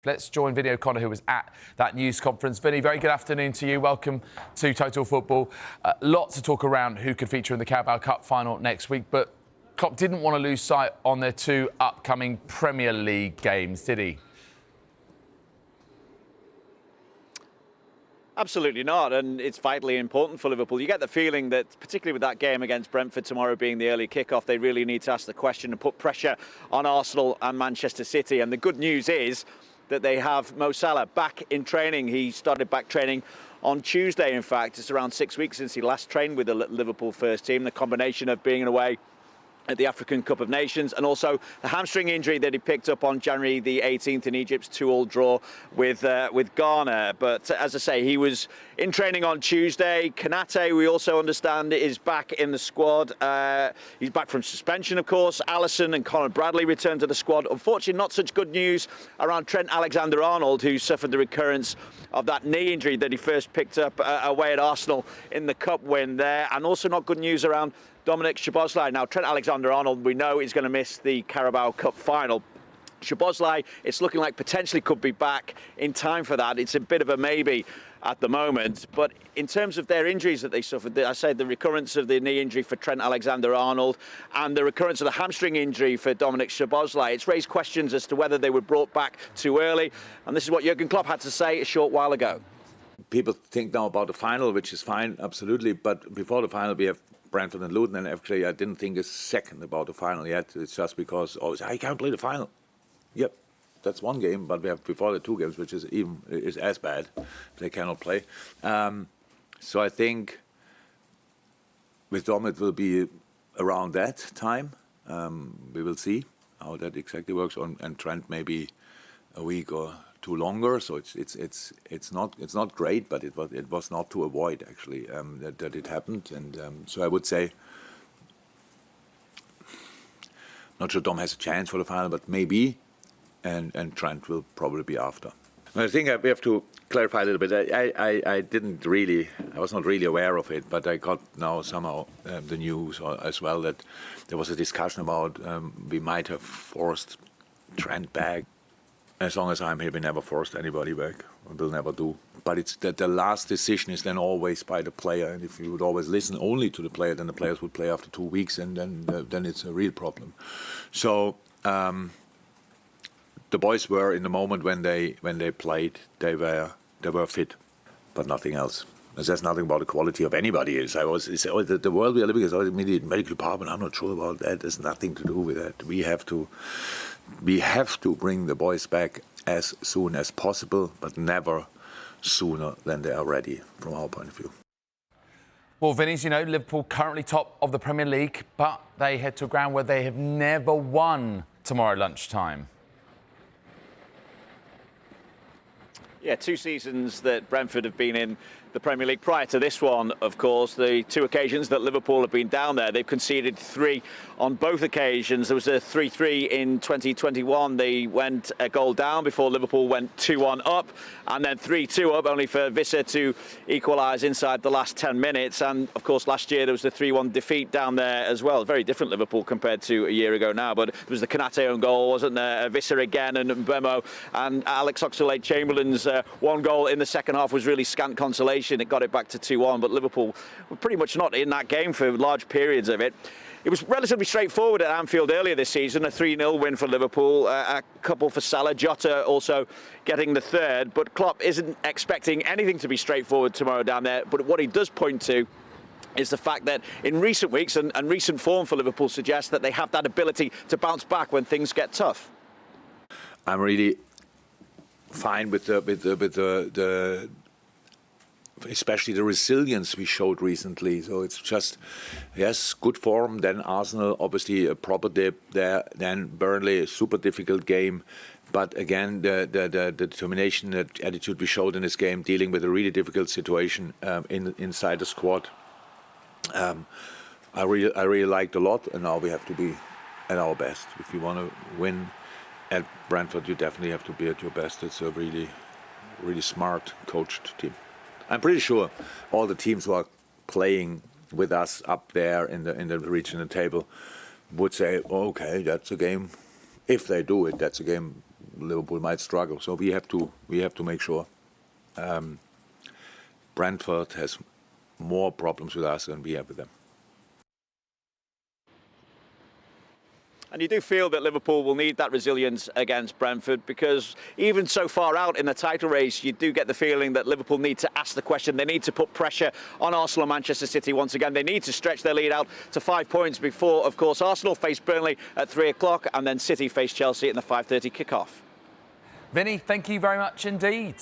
Let's join Vinny O'Connor, who was at that news conference. Vinny, very good afternoon to you. Welcome to Total Football. Lots to talk around who could feature in the Carabao Cup final next week, but Klopp didn't want to lose sight on their two upcoming Premier League games, did he? Absolutely not, and it's vitally important for Liverpool. You get the feeling that, particularly with that game against Brentford tomorrow being the early kickoff, they really need to ask the question and put pressure on Arsenal and Manchester City. And the good news is that they have Mo Salah back in training. He started back training on Tuesday, in fact. It's around 6 weeks since he last trained with the Liverpool first team. The combination of being away at the African Cup of Nations and also the hamstring injury that he picked up on January the 18th in Egypt's 2-2 draw with Ghana. But as I say, he was in training on Tuesday. Konate, we also understand, is back in the squad. He's back from suspension, of course. Alisson and Conor Bradley returned to the squad. Unfortunately, not such good news around Trent Alexander-Arnold, who suffered the recurrence of that knee injury that he first picked up away at Arsenal in the cup win there. And also not good news around Dominic Szoboszlai. Now, Trent Alexander-Arnold, we know, is going to miss the Carabao Cup final. Szoboszlai, it's looking like potentially could be back in time for that. It's a bit of a maybe at the moment. But in terms of their injuries that they suffered, I said the recurrence of the knee injury for Trent Alexander-Arnold and the recurrence of the hamstring injury for Dominic Szoboszlai, it's raised questions as to whether they were brought back too early. And this is what Jurgen Klopp had to say a short while ago. People think now about the final, which is fine, absolutely. But before the final, we have Brentford and Luton, and actually I didn't think a second about the final yet. It's just because I can't play the final. Yep, that's one game, but we have before the two games, which is as bad. They cannot play. So I think with Dom it will be around that time. We will see how that exactly works. And Trent maybe a week or two longer. So it's not great, but it was not to avoid actually that it happened. And so I would say, not sure Dom has a chance for the final, but maybe, and Trent will probably be after. I think we have to clarify a little bit. I was not really aware of it, but I got now somehow the news as well that there was a discussion about we might have forced Trent back. As long as I'm here, we never forced anybody back. We will never do. But it's that the last decision is then always by the player. And if you would always listen only to the player, then the players would play after 2 weeks, and then it's a real problem. So the boys were in the moment when they played, they were fit, but nothing else. There's nothing about the quality of anybody. The world we are living in is always immediate medical department. I'm not sure about that. There's nothing to do with that. We have to bring the boys back as soon as possible, but never sooner than they are ready, from our point of view. Well, Vinny, you know, Liverpool currently top of the Premier League, but they head to a ground where they have never won tomorrow lunchtime. Yeah, 2 seasons that Brentford have been in the Premier League. Prior to this one, of course, the 2 occasions that Liverpool have been down there, they've conceded 3 on both occasions. There was a 3-3 in 2021. They went a goal down before Liverpool went 2-1 up, and then 3-2 up, only for Visser to equalise inside the last 10 minutes. And, of course, last year there was the 3-1 defeat down there as well. Very different Liverpool compared to a year ago now. But there was the Konate own goal, wasn't there? Visser again, and Mbemo and Alex Oxlade-Chamberlain's one goal in the second half was really scant consolation. It got it back to 2-1, but Liverpool were pretty much not in that game for large periods of it. It was relatively straightforward at Anfield earlier this season, a 3-0 win for Liverpool, a couple for Salah, Jota also getting the third, but Klopp isn't expecting anything to be straightforward tomorrow down there. But what he does point to is the fact that in recent weeks and recent form for Liverpool suggests that they have that ability to bounce back when things get tough. I'm really fine with the especially the resilience we showed recently. So it's just, yes, good form. Then Arsenal, obviously a proper dip there. Then Burnley, a super difficult game. But again, the determination, the attitude we showed in this game, dealing with a really difficult situation inside the squad, I really liked a lot. And now we have to be at our best. If you want to win at Brentford, you definitely have to be at your best. It's a really, really smart coached team. I'm pretty sure all the teams who are playing with us up there in the regional table would say, okay, that's a game. If they do it, that's a game Liverpool might struggle. So we have to make sure. Brentford has more problems with us than we have with them. And you do feel that Liverpool will need that resilience against Brentford, because even so far out in the title race, you do get the feeling that Liverpool need to ask the question. They need to put pressure on Arsenal and Manchester City once again. They need to stretch their lead out to 5 points before, of course, Arsenal face Burnley at 3 o'clock and then City face Chelsea in the 5:30 kickoff. Vinny, thank you very much indeed.